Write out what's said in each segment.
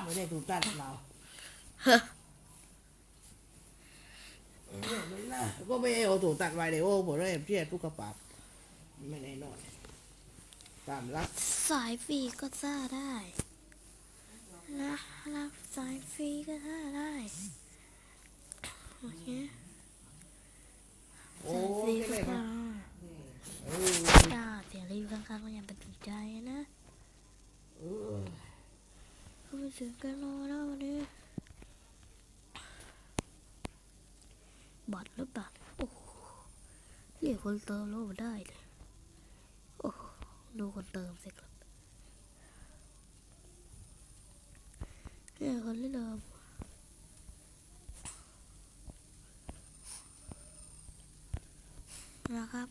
ไม่ได้ถูกตัดเราก็ไม่เอาถูกตัดไว้เลยโอ้ผมได้เพี้ยทุกกระปับไม่ได้นอนตามรักสายฟรีก็ซ่าได้นะรับสายฟรีก็ซ่าได้โอเคโอ้สายฟรีไม่ได้ก็ซ่ามาจ้าเสียงรีวิวข้างๆก็ยังเป็นถูกใจนะเขาไปซื้อกันรอแล้ววันนี้บัตรหรือเปล่าโอ้เรียกคนเติมโลกได้เลยโอ้ดูคนเติมสิครับเรียกคนเดิมนะครับ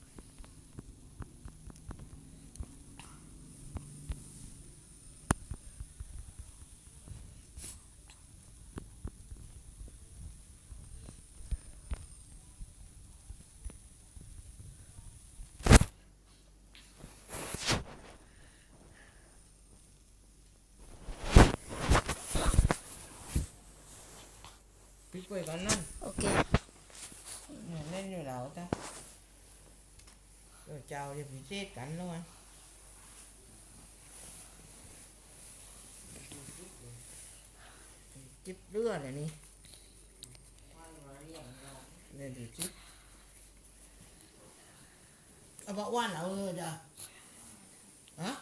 พี่ป่วยกันนั่นโอเคเล่นอยู่แล้วจ้ะเจ้าจะพิเศษกันแล้วมั้งจิ๊บเลือดเลยนี่เล่นดูจิ๊บเอาบอกว่านเอาจ้ะฮะ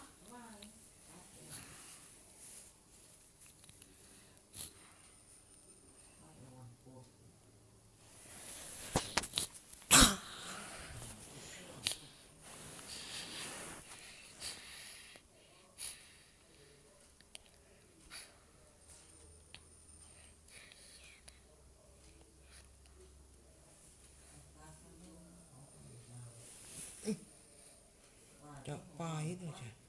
จะไปด้วยจ้ะ